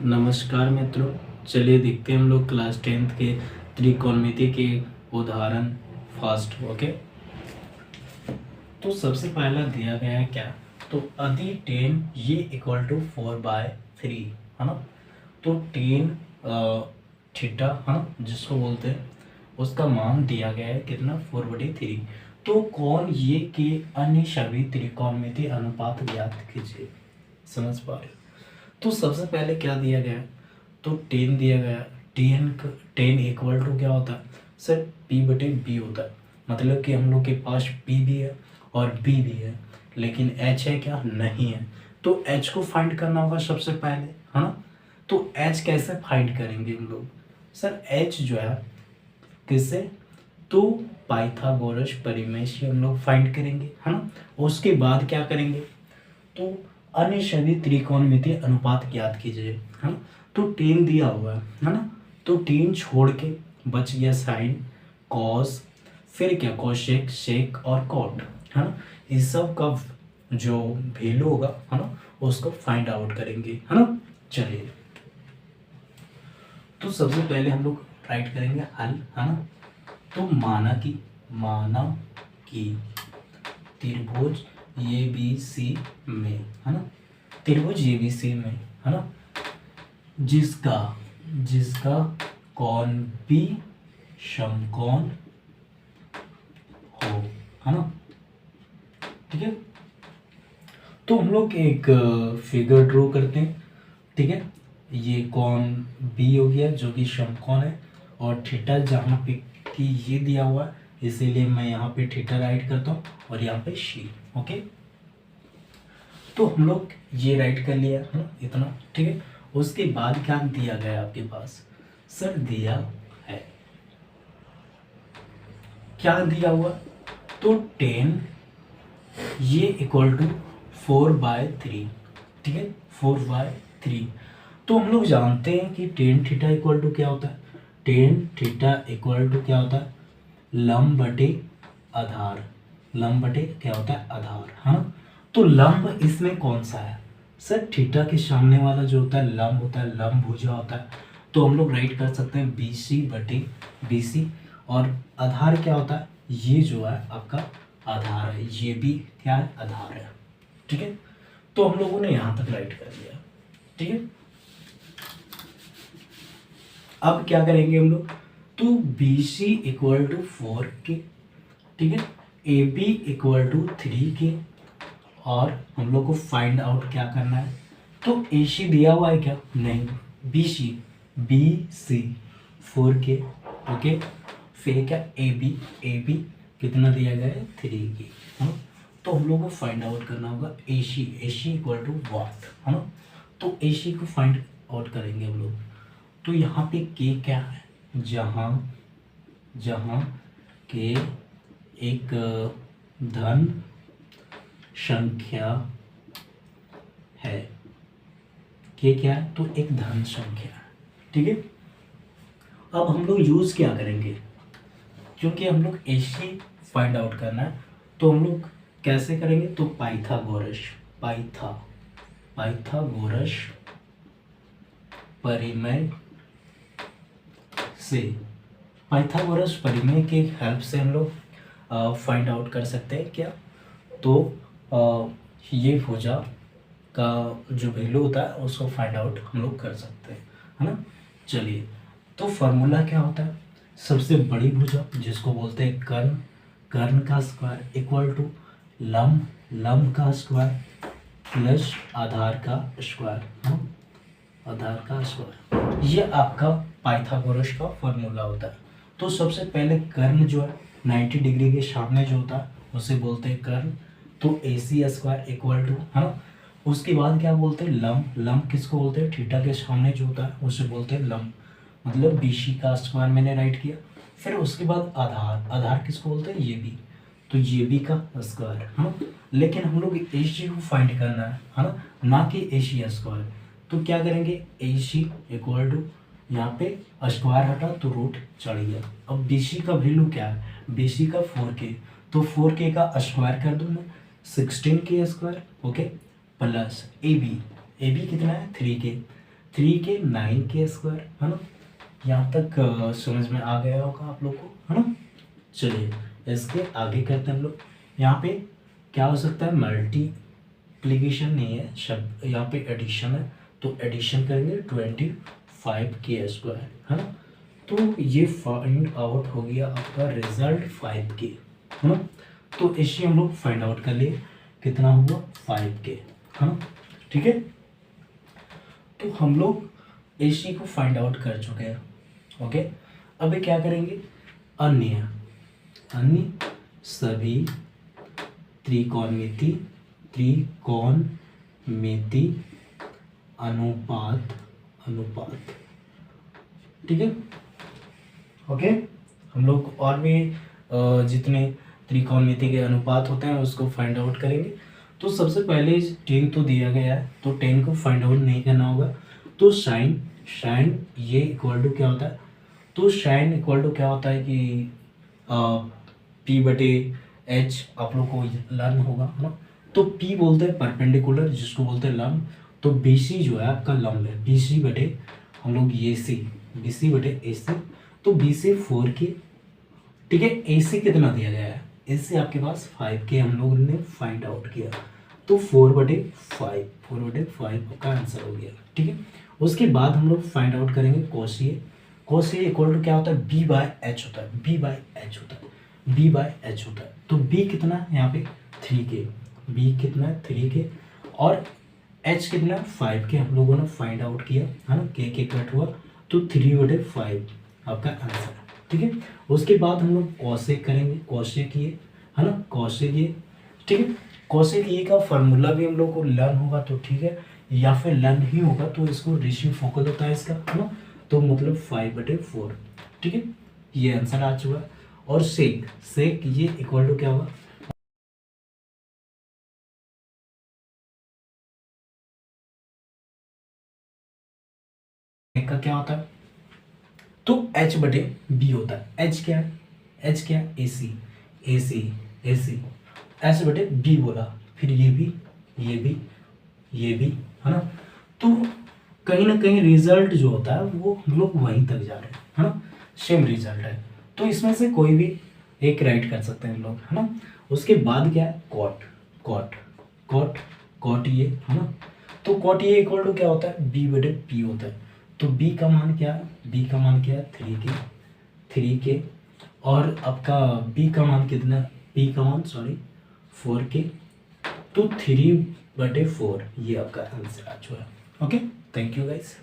नमस्कार मित्रों। चलिए देखते हैं हम लोग क्लास 10th के त्रिकोणमिति के उदाहरण फास्ट। ओके, तो सबसे पहला दिया गया है क्या, तो अति 10 ये इक्वल टू 4/3 है ना। तो 10 थीटा है ना, जिसको बोलते हैं, उसका मान दिया गया है कितना, 4/3। तो कौन ये के अन्य सभी त्रिकोणमिति अनुपात ज्ञात कीजिए। समझ पा रहे हो? तो सबसे पहले क्या दिया गया है, तो 10 दिया गया है। 10 इक्वल टू क्या होता है सर, P/B होता है। मतलब कि हम लोग के पास P भी है और B भी है, लेकिन H है क्या, नहीं है। तो H को फाइंड करना होगा सबसे पहले, है ना। तो H कैसे फाइंड करेंगे हम लोग सर, H जो है किससे, तो पाइथागोरस प्रमेय से हम लोग फाइंड करेंगे, है ना। उसके बाद क्या करेंगे, तो अन्य सभी त्रिकोणमितीय अनुपात ज्ञात कीजिए, है ना। तो 10 दिया हुआ है ना। तो 10 छोड़ के बच गया साइन, कॉस, फिर क्या, कोशेक, सेक और कॉट, है ना। इस सब का जो वैल्यू होगा, है ना, उसको फाइंड आउट करेंगे, है ना। चलिए, तो सबसे पहले हम लोग राइट करेंगे हल, है ना। तो माना कि त्रिभुज ए बी सी में, है ना, त्रिभुज ए बी सी में, है ना, जिसका जिसका कौन भी समकोण हो, है ना। ठीक है, तो हम लोग एक फिगर ड्रॉ करते हैं। ठीक है, ये कौन बी हो गया जो कि समकोण है, और थीटा जहाँ पे कि ये दिया हुआ है, इसीलिए मैं यहाँ पे थीटा राइट करता हूँ और यहाँ पे सी। ओके, तो हम लोग ये राइट कर लिया, है ना, इतना। ठीक है, उसके बाद क्या दिया गया आपके पास सर, दिया है क्या दिया हुआ, तो 10 ये इक्वल टू 4/3। ठीक है, 4/3। तो हम लोग जानते हैं कि टेन थीटा इक्वल टू क्या होता है, टेन थीटा इक्वल टू क्या होता है, लंब बटे आधार। लंब बटे क्या होता है, आधार, है ना। तो लंब इसमें कौन सा है सर, थीटा के सामने वाला जो होता है लंब होता है, लंब भुजा होता है। तो हम लोग राइट कर सकते हैं BC/BC। और आधार क्या होता है, ये जो है आपका आधार है, ये भी क्या है, आधार है। ठीक है, तो हम लोगों ने यहां तक राइट कर लिया। ठीक है, अब क्या करेंगे हम लोग, तो BC इक्वल टू 4 के, ठीक है, AB इक्वल टू 3 के, और हम लोग को फाइंड आउट क्या करना है, तो AC दिया हुआ है क्या, नहीं, BC 4 के। ओके, फिर क्या, AB कितना दिया गया है, 3 के, है ना। तो हम लोग को फाइंड आउट करना होगा AC इक्वल टू वाट, है ना। तो AC को फाइंड आउट करेंगे हम लोग। तो यहाँ पे के क्या है, जहाँ के एक धन संख्या है, के क्या है, तो एक धन संख्या है। ठीक है, अब हम लोग यूज क्या करेंगे, क्योंकि हम लोग AC फाइंड आउट करना है, तो हम लोग कैसे करेंगे, तो पाइथागोरस परिमेय से, पाइथागोरस परिमेय के हेल्प से हम लोग फाइंड आउट कर सकते हैं क्या, तो ये भुजा का जो वैल्यू होता है उसको फाइंड आउट हम लोग कर सकते हैं, है ना। चलिए, तो फार्मूला क्या होता है, सबसे बड़ी भुजा जिसको बोलते हैं कर्ण, कर्ण का स्क्वायर इक्वल टू लंब का स्क्वायर प्लस आधार का स्क्वायर, है ना, आधार का स्क्वायर। ये आपका पाइथागोरस का फॉर्मूला होता है। तो सबसे पहले कर्ण जो है 90 डिग्री के सामने जो होता है उसे बोलते हैं कर्ण। तो AC² इक्वल टू, है ना। उसके बाद क्या बोलते हैं, लंब किसको बोलते हैं, थीटा के सामने जो होता है उसे बोलते हैं लंब, मतलब BC का स्क्वायर मैंने राइट किया। फिर उसके बाद आधार किसको बोलते हैं, ये भी, तो ये भी का स्क्वायर, है ना। लेकिन हम लोग AC को फाइंड करना है ना, ना कि AC²। तो क्या करेंगे, AC इक्वल टू, यहाँ पे स्क्वायर हटा तो रूट चढ़ गया। अब BC का वैल्यू क्या है, BC का 4K, तो 4K का स्क्वायर कर दूँ मैं, 16K²। ओके, प्लस AB कितना है, 3K, 3 के 9 के स्क्वायर, है ना। यहाँ तक समझ में आ गया होगा आप लोग को, है ना। चलिए इसके आगे करते हैं हम लोग। यहाँ पे क्या हो सकता है, मल्टीप्लीकेशन नहीं है शब्द, यहाँ पे एडिशन है, तो एडिशन करेंगे 25 के स्क्वायर, है ना। तो ये फाइंड आउट हो गया आपका रिजल्ट 5 के, है ना। तो इसे हम लोग फाइंड आउट कर लिए, कितना हुआ 5 के, है ना। ठीक है, तो हम लोग एसी को फाइंड आउट कर चुके हैं। ओके, अभी क्या करेंगे, अन्य सभी त्रिकोणमिति अनुपात, ठीक है। ओके, हम लोग और भी जितने त्रिकोणमिति के अनुपात होते हैं उसको फाइंड आउट करेंगे। तो सबसे पहले 10 तो दिया गया है, तो 10 को फाइंड आउट नहीं करना होगा। तो साइन ये इक्वल टू क्या होता है, तो साइन इक्वल टू क्या होता है कि P/H आप लोग को लर्न होगा, है ना। तो P बोलते हैं परपेंडिकुलर, जिसको बोलते हैं लंब। तो BC जो है आपका लंब है, BC बटे हम लोग AC, BC बटे AC। तो BC 4 के, ठीक है। AC कितना दिया गया है, AC आपके पास 5 के हम लोगों ने फाइंड आउट किया। तो 4/5 आपका आंसर हो गया, ठीक है। उसके बाद हम लोग फाइंड आउट करेंगे कोस ए इक्वल टू क्या होता है, B/H होता है, B/H होता है। तो B कितना है यहाँ पे 3 के, B कितना है 3 के, और H कितना है 5 के हम लोगों ने फाइंड आउट किया, है ना। के कट हुआ, तो 3/5 आपका आंसर है, ठीक है। उसके बाद हम लोग कॉसेक करेंगे, कॉसेक ये, है ना, कॉसेक ये, ठीक है। कॉसेक ये का फार्मूला भी हम लोग को लर्न होगा तो ठीक है, या फिर लर्न ही होगा तो इसको रेशियो फोकस होता है इसका, है ना। तो मतलब 5/4, ठीक है, ये आंसर आ चुका है। और सेक ये इक्वल टू क्या होगा, का क्या होता है, तो H/B होता है। H क्या है, AC, H/B बोला, फिर ये भी, है ना। तो कहीं ना कहीं रिजल्ट जो होता है वो हम लोग वहीं तक जा रहे हैं, है ना, सेम रिजल्ट है। तो इसमें से कोई भी एक राइट कर सकते हैं हम लोग, है ना। उसके बाद क्या है, कॉट ये, है ना। तो कॉट ये इक्वल टू क्या होता है, B/P होता है। तो B का मान क्या है, 3 के, और आपका B का मान कितना, P का मान 4 के। तो 3/4 ये आपका आंसर आ चुका है। Okay, thank you guys.